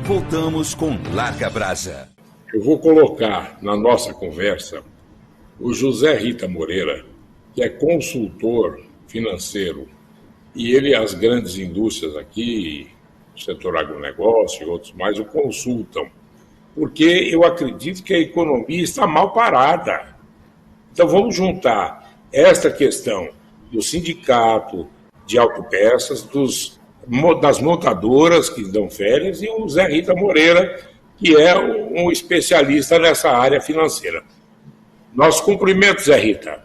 Voltamos com Larga Brasa. Eu vou colocar na nossa conversa o José Rita Moreira, que é consultor financeiro, e ele e as grandes indústrias aqui, o setor agronegócio e outros mais, o consultam, porque eu acredito que a economia está mal parada. Então vamos juntar esta questão do sindicato de autopeças, das montadoras que dão férias, e o Zé Rita Moreira, que é um especialista nessa área financeira. Nossos cumprimentos, Zé Rita.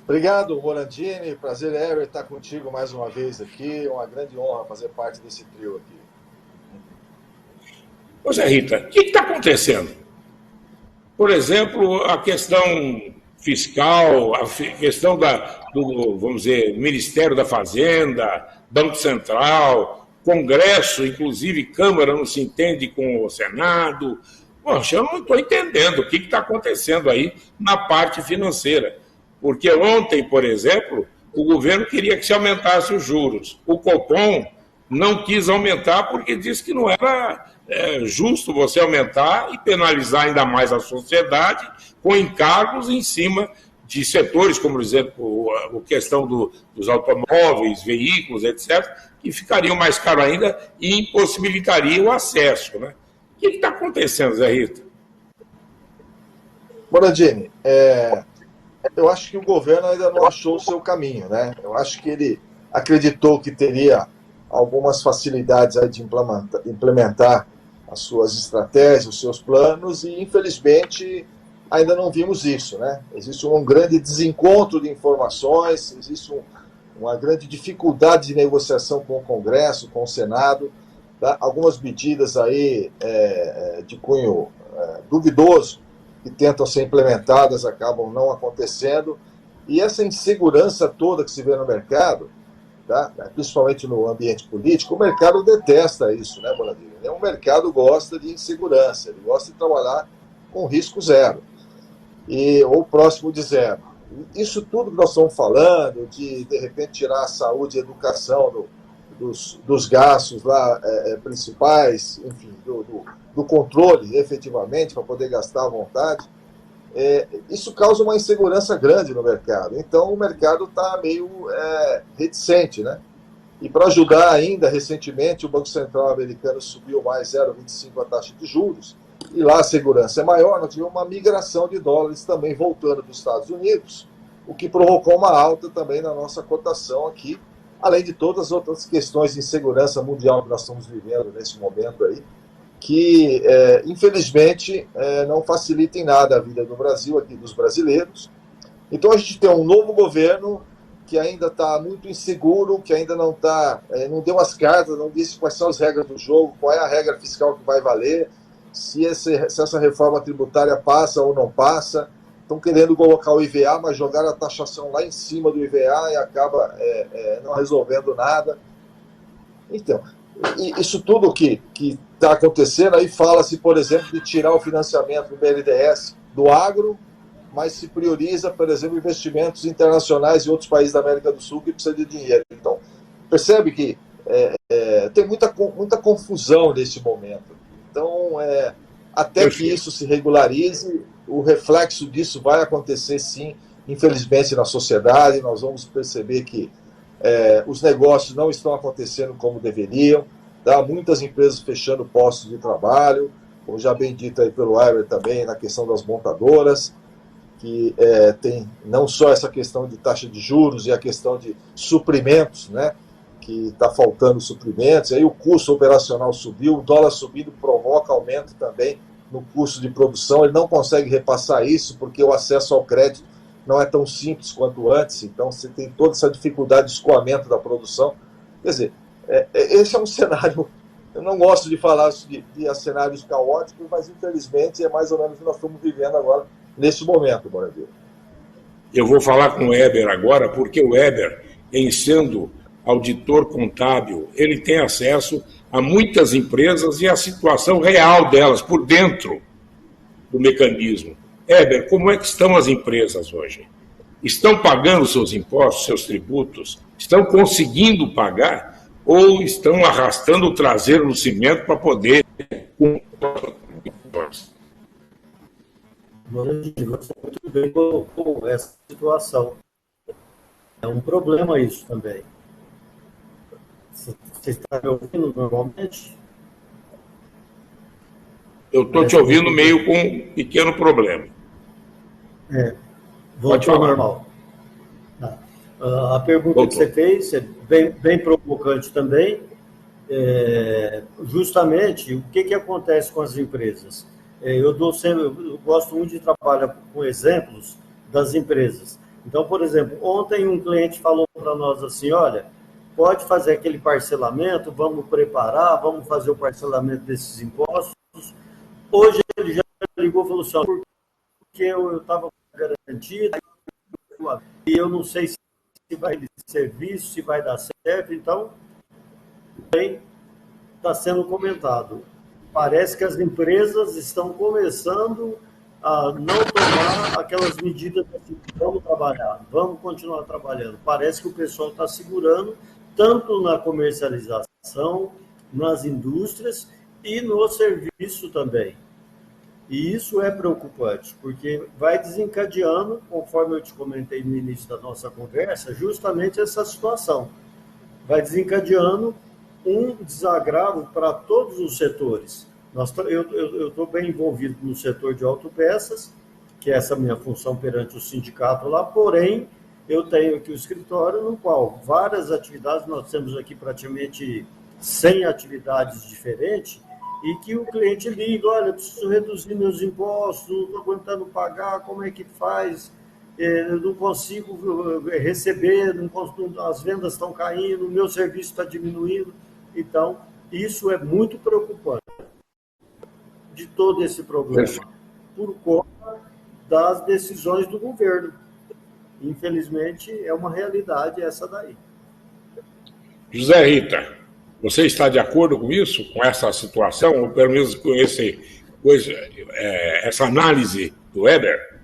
Obrigado, Morandini. Prazer é estar contigo mais uma vez aqui. É uma grande honra fazer parte desse trio aqui. Ô Zé Rita, o que está acontecendo? Por exemplo, a questão fiscal, a questão do, vamos dizer, Ministério da Fazenda, Banco Central, Congresso, inclusive Câmara não se entende com o Senado. Poxa, eu não estou entendendo o que está acontecendo aí na parte financeira. Porque ontem, por exemplo, o governo queria que se aumentasse os juros. O Copom não quis aumentar porque disse que não era justo você aumentar e penalizar ainda mais a sociedade com encargos em cima de setores, como, por exemplo, a questão dos automóveis, veículos, etc., que ficariam mais caros ainda e impossibilitariam o acesso, né? O que está acontecendo, Zé Rita? Morandini, eu acho que o governo ainda não achou o seu caminho, né? Eu acho que ele acreditou que teria algumas facilidades aí de implementar as suas estratégias, os seus planos, e infelizmente ainda não vimos isso, né? Existe um grande desencontro de informações, existe uma grande dificuldade de negociação com o Congresso, com o Senado, tá? Algumas medidas aí de cunho duvidoso que tentam ser implementadas acabam não acontecendo, e essa insegurança toda que se vê no mercado, tá? Principalmente no ambiente político, o mercado detesta isso, né, Bonadinho? O mercado gosta de insegurança, ele gosta de trabalhar com risco zero, ou próximo de zero. Isso tudo que nós estamos falando, de repente tirar a saúde e a educação dos gastos lá principais, enfim, do controle efetivamente, para poder gastar à vontade, isso causa uma insegurança grande no mercado. Então o mercado está meio reticente, né? E para ajudar ainda, recentemente o Banco Central americano subiu mais 0,25 a taxa de juros, e lá a segurança é maior, nós tivemos uma migração de dólares também voltando dos Estados Unidos, o que provocou uma alta também na nossa cotação aqui, além de todas as outras questões de insegurança mundial que nós estamos vivendo nesse momento aí, que infelizmente não facilita em nada a vida do Brasil, aqui dos brasileiros. Então a gente tem um novo governo que ainda está muito inseguro, que ainda não deu as cartas, não disse quais são as regras do jogo, qual é a regra fiscal que vai valer, se essa reforma tributária passa ou não passa. Estão querendo colocar o IVA, mas jogaram a taxação lá em cima do IVA e acaba não resolvendo nada. Então, isso tudo que está acontecendo, aí fala-se, por exemplo, de tirar o financiamento do BNDES do agro, mas se prioriza, por exemplo, investimentos internacionais em outros países da América do Sul que precisam de dinheiro. Então, percebe que tem muita confusão nesse momento. Então, até que isso se regularize, o reflexo disso vai acontecer, sim, infelizmente, na sociedade. Nós vamos perceber que os negócios não estão acontecendo como deveriam, tá? Muitas empresas fechando postos de trabalho, como já bem dito aí pelo Heber também, na questão das montadoras, que tem não só essa questão de taxa de juros e a questão de suprimentos, né? Que está faltando suprimentos, aí o custo operacional subiu, o dólar subindo provoca aumento também no custo de produção, ele não consegue repassar isso porque o acesso ao crédito não é tão simples quanto antes, então você tem toda essa dificuldade de escoamento da produção. Quer dizer, esse é um cenário, eu não gosto de falar de cenários caóticos, mas infelizmente é mais ou menos o que nós estamos vivendo agora, nesse momento, Brasil. Eu vou falar com o Heber agora, porque o Heber, em sendo auditor contábil, ele tem acesso a muitas empresas e a situação real delas, por dentro do mecanismo. Heber, como é que estão as empresas hoje? Estão pagando seus impostos, seus tributos? Estão conseguindo pagar? ou estão arrastando o traseiro no cimento para poder... Você muito bem com essa situação. É um problema isso também. Você está me ouvindo normalmente? Eu estou te ouvindo meio com um pequeno problema. Voltou ao normal. A pergunta que você fez é bem provocante também. Justamente, o que acontece com as empresas? Eu gosto muito de trabalhar com exemplos das empresas. Então, por exemplo, ontem um cliente falou para nós assim, olha, pode fazer aquele parcelamento, vamos preparar, vamos fazer o parcelamento desses impostos. Hoje ele já ligou e falou assim, porque eu estava garantido e eu não sei se vai ser visto, se vai dar certo, então bem, está sendo comentado. Parece que as empresas estão começando a não tomar aquelas medidas assim, vamos trabalhar, vamos continuar trabalhando. Parece que o pessoal está segurando tanto na comercialização, nas indústrias e no serviço também. E isso é preocupante, porque vai desencadeando, conforme eu te comentei no início da nossa conversa, justamente essa situação. Vai desencadeando um desagravo para todos os setores. Eu estou bem envolvido no setor de autopeças, que é essa minha função perante o sindicato lá, porém, eu tenho aqui o escritório no qual várias atividades, nós temos aqui praticamente 100 atividades diferentes, e que o cliente liga, olha, eu preciso reduzir meus impostos, não estou aguentando pagar, como é que faz? Eu não consigo receber, as vendas estão caindo, o meu serviço está diminuindo. Então, isso é muito preocupante, de todo esse problema, por conta das decisões do governo. Infelizmente, é uma realidade essa daí. José Rita, você está de acordo com isso, com essa situação, ou pelo menos com essa análise do Weber?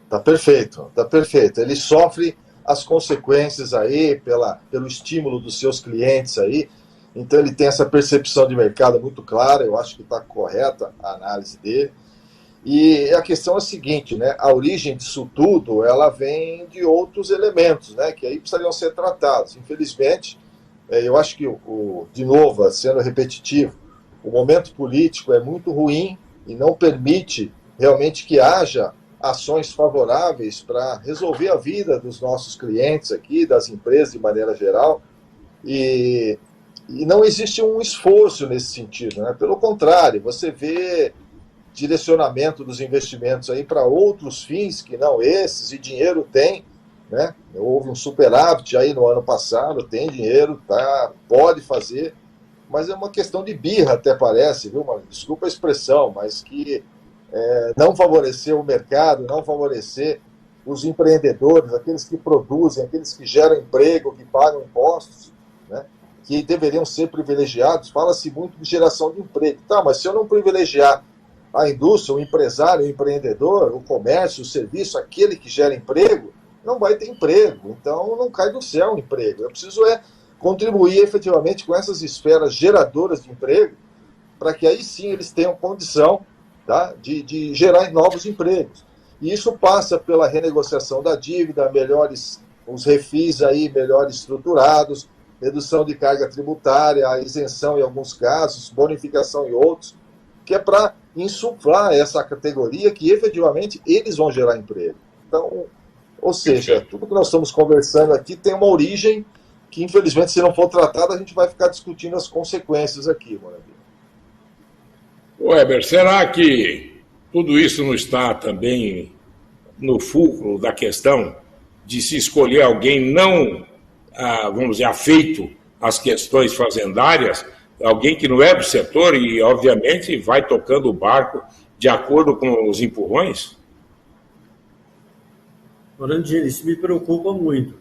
Está perfeito, está perfeito. Ele sofre as consequências aí pelo estímulo dos seus clientes aí, então ele tem essa percepção de mercado muito clara, eu acho que está correta a análise dele. E a questão é a seguinte, né? A origem disso tudo, ela vem de outros elementos, né? Que aí precisariam ser tratados. Infelizmente, eu acho que, de novo, sendo repetitivo, o momento político é muito ruim e não permite realmente que haja ações favoráveis para resolver a vida dos nossos clientes aqui, das empresas de maneira geral, e não existe um esforço nesse sentido, né? Pelo contrário, você vê direcionamento dos investimentos aí para outros fins que não esses, e dinheiro tem, né? Houve um superávit aí no ano passado, tem dinheiro, tá, pode fazer, mas é uma questão de birra, até parece, viu, mano? Desculpa a expressão, mas que não favorecer o mercado, não favorecer os empreendedores, aqueles que produzem, aqueles que geram emprego, que pagam impostos, né? Que deveriam ser privilegiados. Fala-se muito de geração de emprego. Tá, mas se eu não privilegiar a indústria, o empresário, o empreendedor, o comércio, o serviço, aquele que gera emprego, não vai ter emprego. Então, não cai do céu o emprego. Eu preciso contribuir efetivamente com essas esferas geradoras de emprego, para que aí sim eles tenham condição, tá, de gerar novos empregos. E isso passa pela renegociação da dívida, os refis aí melhores estruturados, redução de carga tributária, a isenção em alguns casos, bonificação em outros, que é para insuflar essa categoria que efetivamente eles vão gerar emprego. Então, ou seja, tudo que nós estamos conversando aqui tem uma origem que, infelizmente, se não for tratada, a gente vai ficar discutindo as consequências aqui, Maravilha. Weber, será que tudo isso não está também no fulcro da questão de se escolher alguém não, vamos dizer, afeito às questões fazendárias, alguém que não é do setor e, obviamente, vai tocando o barco de acordo com os empurrões? Orandini, isso me preocupa muito.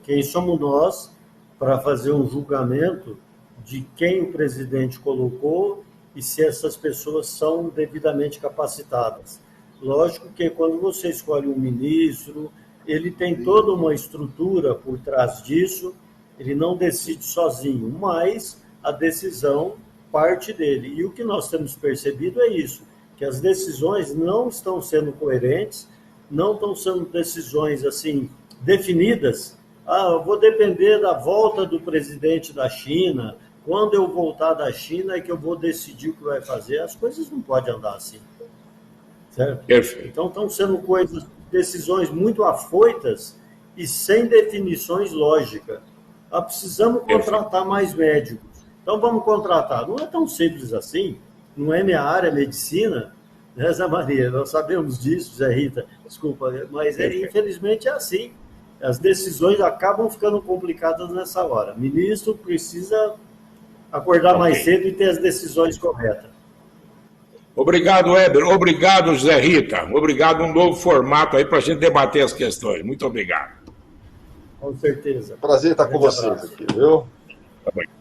Quem somos nós para fazer um julgamento de quem o presidente colocou e se essas pessoas são devidamente capacitadas? Lógico que quando você escolhe um ministro, ele tem toda uma estrutura por trás disso, Ele não decide sozinho, mas a decisão parte dele. E o que nós temos percebido é isso, que as decisões não estão sendo coerentes, não estão sendo decisões assim definidas. Eu vou depender da volta do presidente da China, quando eu voltar da China é que eu vou decidir o que vai fazer. As coisas não podem andar assim. Certo? Perfeito. Então estão sendo decisões muito afoitas e sem definições lógicas. Precisamos contratar mais médicos. Então vamos contratar. Não é tão simples assim, não é minha área, medicina, né, Zé Maria? Nós sabemos disso, Zé Rita, desculpa, mas infelizmente é assim. As decisões acabam ficando complicadas nessa hora. O ministro precisa acordar mais cedo e ter as decisões corretas. Obrigado, Weber. Obrigado, Zé Rita. Obrigado, um novo formato aí para a gente debater as questões. Muito obrigado. Com certeza. Prazer estar com vocês aqui, viu? Tá bem.